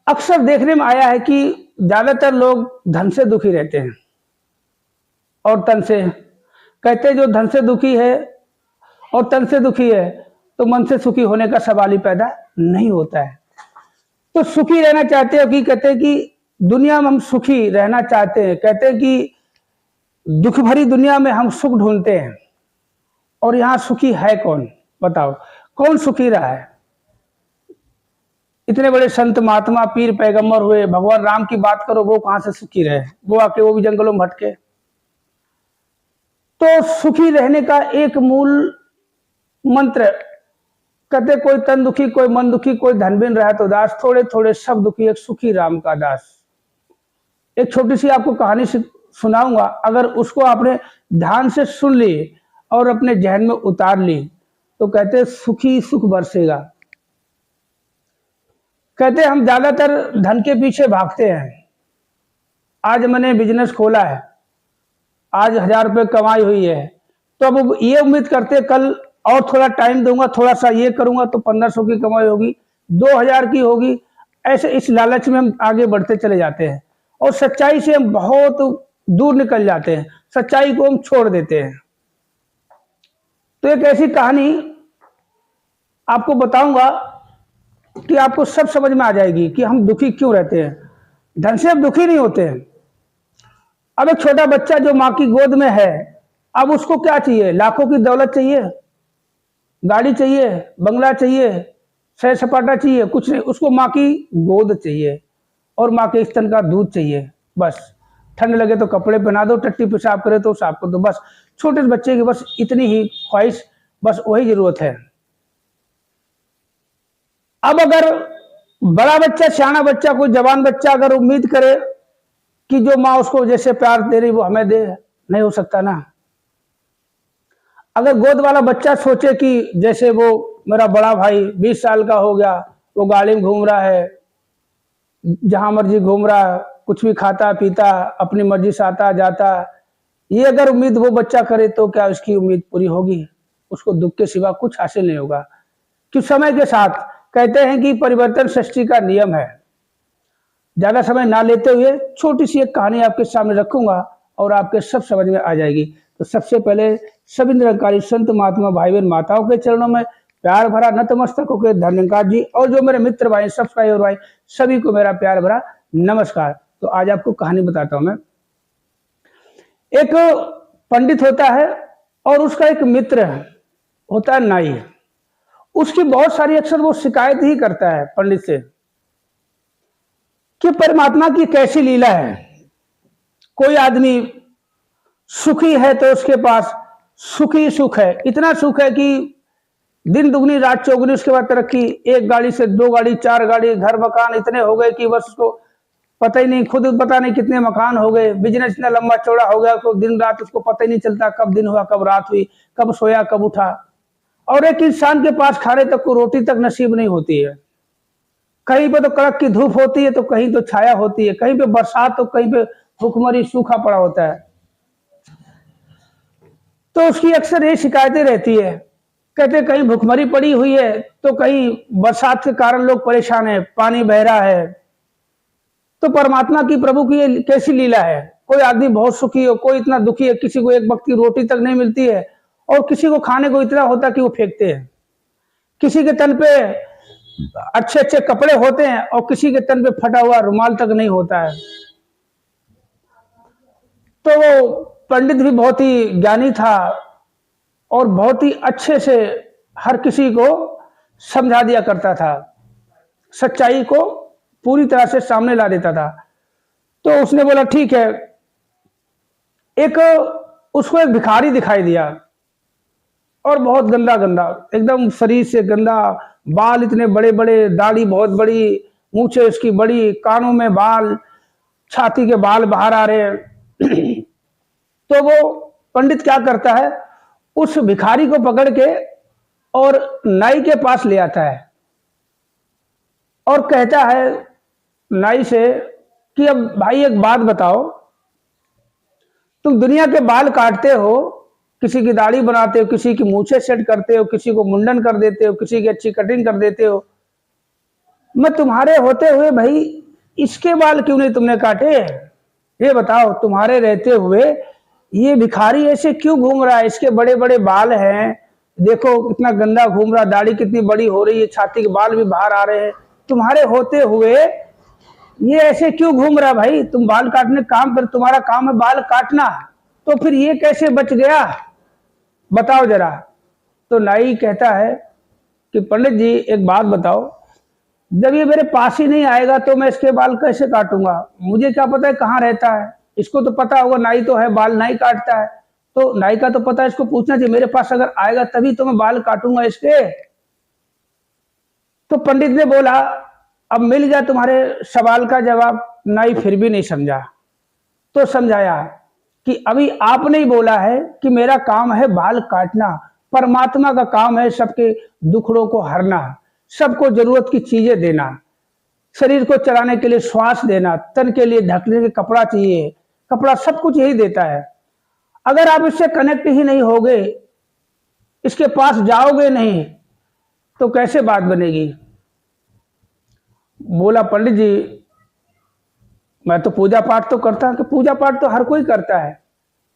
अक्सर देखने में आया है कि ज्यादातर लोग धन से दुखी रहते हैं और तन से। कहते हैं जो धन से दुखी है और तन से दुखी है तो मन से सुखी होने का सवाल ही पैदा नहीं होता है। तो सुखी रहना चाहते हो कि कहते हैं कि दुनिया में हम सुखी रहना चाहते हैं। कहते हैं कि दुख भरी दुनिया में हम सुख ढूंढते हैं और यहाँ सुखी है कौन? बताओ कौन सुखी रहा है? इतने बड़े संत महात्मा पीर पैगंबर हुए, भगवान राम की बात करो, वो कहां से सुखी रहे? वो आके वो भी जंगलों में भटके। तो सुखी रहने का एक मूल मंत्र, कहते कोई तन दुखी, कोई मन दुखी, कोई धन बिन रहा तो दास, थोड़े थोड़े सब दुखी एक सुखी राम का दास। एक छोटी सी आपको कहानी सुनाऊंगा, अगर उसको आपने ध्यान से सुन ली और अपने जहन में उतार ली तो कहते सुखी सुख बरसेगा। कहते हम ज्यादातर धन के पीछे भागते हैं। आज मैंने बिजनेस खोला है, आज 1000 रुपये कमाई हुई है, तो अब ये उम्मीद करते कल और थोड़ा टाइम दूंगा, थोड़ा सा ये करूंगा तो 1500 की कमाई होगी, 2000 की होगी। ऐसे इस लालच में हम आगे बढ़ते चले जाते हैं और सच्चाई से हम बहुत दूर निकल जाते हैं, सच्चाई को हम छोड़ देते हैं। तो एक ऐसी कहानी आपको बताऊंगा कि आपको सब समझ में आ जाएगी कि हम दुखी क्यों रहते हैं। धन से अब दुखी नहीं होते हैं। अब एक छोटा बच्चा जो माँ की गोद में है, अब उसको क्या चाहिए? लाखों की दौलत चाहिए, गाड़ी चाहिए, बंगला चाहिए, सैर सपाटा चाहिए? कुछ नहीं, उसको माँ की गोद चाहिए और माँ के स्तन का दूध चाहिए। बस ठंड लगे तो कपड़े पहना दो, टट्टी पेशाब करे तो साफ कर दो, बस छोटे बच्चे की बस इतनी ही ख्वाहिश, बस वही जरूरत है। अब अगर बड़ा बच्चा, सियाना बच्चा, कोई जवान बच्चा अगर उम्मीद करे कि जो माँ उसको जैसे प्यार दे रही वो हमें दे, नहीं हो सकता ना। अगर गोद वाला बच्चा सोचे कि जैसे वो मेरा बड़ा भाई 20 साल का हो गया, वो गाड़ी में घूम रहा है, जहां मर्जी घूम रहा है, कुछ भी खाता पीता, अपनी मर्जी से आता जाता, ये अगर उम्मीद वो बच्चा करे तो क्या उसकी उम्मीद पूरी होगी? उसको दुख के सिवा कुछ हासिल नहीं होगा। कि समय के साथ कहते हैं कि परिवर्तन सृष्टि का नियम है। ज्यादा समय ना लेते हुए छोटी सी एक कहानी आपके सामने रखूंगा और आपके सब समझ में आ जाएगी। तो सबसे पहले सभी निरंकारी संत महात्मा भाई बहन माताओं के चरणों में प्यार भरा नतमस्तक होकर धन्यवाद जी, और जो मेरे मित्र भाई, सब्सक्राइबर भाई, सभी को मेरा प्यार भरा नमस्कार। तो आज आपको कहानी बताता हूं मैं। एक पंडित होता है और उसका एक मित्र होता है नाई। उसकी बहुत सारी अक्सर वो शिकायत ही करता है पंडित से कि परमात्मा की कैसी लीला है। कोई आदमी सुखी है तो उसके पास सुखी सुख है, इतना सुख है कि दिन दुगनी रात चौगुनी, उसके बाद तरक्की, एक गाड़ी से 2 गाड़ी, 4 गाड़ी, घर मकान इतने हो गए कि बस उसको पता ही नहीं, खुद पता नहीं कितने मकान हो गए। बिजनेस इतना लंबा चौड़ा हो गया तो दिन रात उसको पता ही नहीं चलता, कब दिन हुआ कब रात हुई, कब सोया कब उठा। और एक इंसान के पास खाने तक को रोटी तक नसीब नहीं होती है। कहीं पे तो कड़क की धूप होती है तो कहीं तो छाया होती है, कहीं पे बरसात तो कहीं पे भूखमरी सूखा पड़ा होता है। तो उसकी अक्सर ये शिकायतें रहती है। कहते कहीं भूखमरी पड़ी हुई है तो कहीं बरसात के कारण लोग परेशान है, पानी बह रहा है। तो परमात्मा की, प्रभु की ये कैसी लीला है। कोई आदमी बहुत सुखी हो, कोई इतना दुखी है, किसी को एक वक्त की रोटी तक नहीं मिलती है और किसी को खाने को इतना होता कि वो फेंकते हैं। किसी के तन पे अच्छे अच्छे कपड़े होते हैं और किसी के तन पे फटा हुआ रुमाल तक नहीं होता है। तो वो पंडित भी बहुत ही ज्ञानी था और बहुत ही अच्छे से हर किसी को समझा दिया करता था, सच्चाई को पूरी तरह से सामने ला देता था। तो उसने बोला ठीक है। उसको एक भिखारी दिखाई दिया और बहुत गंदा गंदा, एकदम शरीर से गंदा, बाल इतने बड़े बड़े, दाढ़ी बहुत बड़ी, मूछें उसकी बड़ी, कानों में बाल, छाती के बाल बाहर आ रहे हैं। तो वो पंडित क्या करता है, उस भिखारी को पकड़ के और नाई के पास ले आता है और कहता है नाई से कि अब भाई एक बात बताओ, तुम दुनिया के बाल काटते हो, किसी की दाढ़ी बनाते हो, किसी की मूछें सेट करते हो, किसी को मुंडन कर देते हो, किसी की अच्छी कटिंग कर देते हो, मैं तुम्हारे होते हुए भाई इसके बाल क्यों नहीं तुमने काटे? ये बताओ, तुम्हारे रहते हुए ये भिखारी ऐसे क्यों घूम रहा है? इसके बड़े बड़े बाल हैं, देखो कितना गंदा घूम रहा, दाढ़ी कितनी बड़ी हो रही है, छाती के बाल भी बाहर आ रहे हैं। तुम्हारे होते हुए ये ऐसे क्यों घूम रहा भाई? तुम बाल काटने काम कर, तुम्हारा काम है बाल काटना, तो फिर ये कैसे बच गया बताओ जरा। तो नाई कहता है कि पंडित जी एक बात बताओ, जब ये मेरे पास ही नहीं आएगा तो मैं इसके बाल कैसे काटूंगा? मुझे क्या पता है कहाँ रहता है? इसको तो पता होगा, नाई तो है, बाल नाई काटता है, तो नाई का तो पता है, इसको पूछना चाहिए मेरे पास अगर आएगा तभी तो मैं बाल काटूंगा इसके। तो पंडित ने बोला अब मिल गया तुम्हारे सवाल का जवाब। नाई फिर भी नहीं समझा, तो समझाया कि अभी आपने ही बोला है कि मेरा काम है बाल काटना, परमात्मा का काम है सबके दुखड़ों को हरना, सबको जरूरत की चीजें देना, शरीर को चलाने के लिए श्वास देना, तन के लिए ढकने के कपड़ा चाहिए, कपड़ा सब कुछ यही देता है। अगर आप इससे कनेक्ट ही नहीं होगे, इसके पास जाओगे नहीं, तो कैसे बात बनेगी? बोला पंडित जी मैं तो पूजा पाठ तो करता हूं। कि पूजा पाठ तो हर कोई करता है,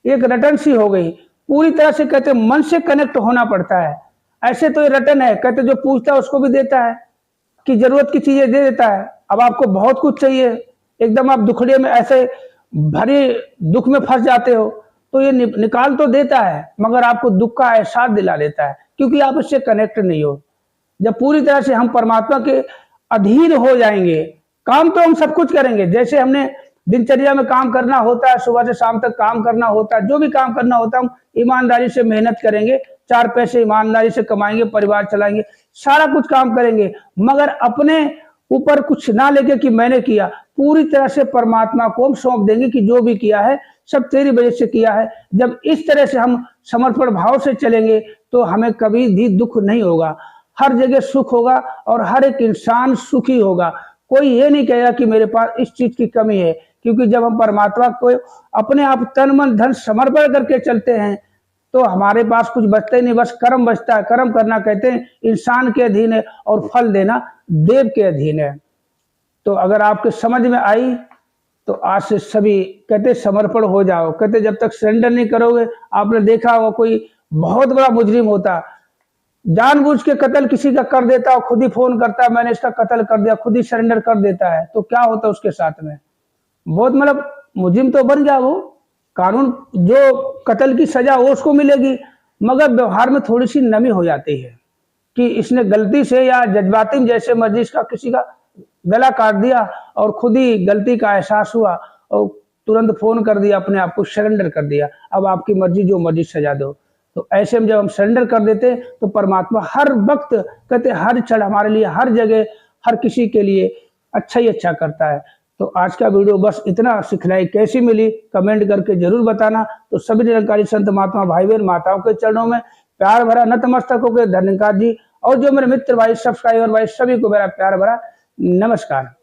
एक रटन सी हो गई, पूरी तरह से कहते मन से कनेक्ट होना पड़ता है। ऐसे तो ये रटन है, कहते जो पूछता है उसको भी देता है, कि जरूरत की चीजें दे देता है। अब आपको बहुत कुछ चाहिए, एकदम आप दुखड़े में ऐसे भरी दुख में फंस जाते हो, तो ये निकाल तो देता है, मगर आपको दुख का एहसास दिला देता है, क्योंकि आप इससे कनेक्ट नहीं हो। जब पूरी तरह से हम परमात्मा के अधीन हो जाएंगे, काम तो हम सब कुछ करेंगे, जैसे हमने दिनचर्या में काम करना होता है, सुबह से शाम तक काम करना होता है, जो भी काम करना होता है हम ईमानदारी से मेहनत करेंगे, 4 पैसे ईमानदारी से कमाएंगे, परिवार चलाएंगे, सारा कुछ काम करेंगे, मगर अपने ऊपर कुछ ना लेके कि मैंने किया, पूरी तरह से परमात्मा को हम सौंप देंगे कि जो भी किया है सब तेरी वजह से किया है। जब इस तरह से हम समर्पण भाव से चलेंगे तो हमें कभी भी दुख नहीं होगा, हर जगह सुख होगा और हर एक इंसान सुखी होगा। कोई ये नहीं कहेगा कि मेरे पास इस चीज की कमी है, क्योंकि जब हम परमात्मा को अपने आप तन मन धन समर्पण करके चलते हैं तो हमारे पास कुछ बचता ही नहीं, बस कर्म बचता है। कर्म करना कहते हैं इंसान के अधीन है और फल देना देव के अधीन है। तो अगर आपके समझ में आई तो आज से सभी कहते समर्पण हो जाओ। कहते जब तक सरेंडर नहीं करोगे, आपने देखा होगा कोई बहुत बड़ा मुजरिम होता, जानबूझ के कत्ल किसी का कर देता और खुद ही फोन करता है मैंने इसका कत्ल कर दिया, खुद ही सरेंडर कर देता है, तो क्या होता उसके साथ में? बहुत मतलब मुजरिम तो बन गया वो, कानून जो कत्ल की सजा वो उसको मिलेगी, मगर व्यवहार में थोड़ी सी नमी हो जाती है कि इसने गलती से या जज्बाती जैसे मर्जी इसका किसी का गला काट दिया और खुद ही गलती का एहसास हुआ और तुरंत फोन कर दिया, अपने आप को सरेंडर कर दिया, अब आपकी मर्जी जो मर्जी सजा दो। तो ऐसे में जब हम सरेंडर कर देते तो परमात्मा हर वक्त कहते हर क्षण हमारे लिए, हर जगह, हर किसी के लिए अच्छा ही अच्छा करता है। तो आज का वीडियो बस इतना, सिखलाई कैसी मिली कमेंट करके जरूर बताना। तो सभी निरंकारी संत महात्मा भाई बहन माताओं के चरणों में प्यार भरा नतमस्तक होकर धन्यवाद जी, और जो मेरे मित्र भाई सब्सक्राइबर भाई सभी को मेरा प्यार भरा नमस्कार।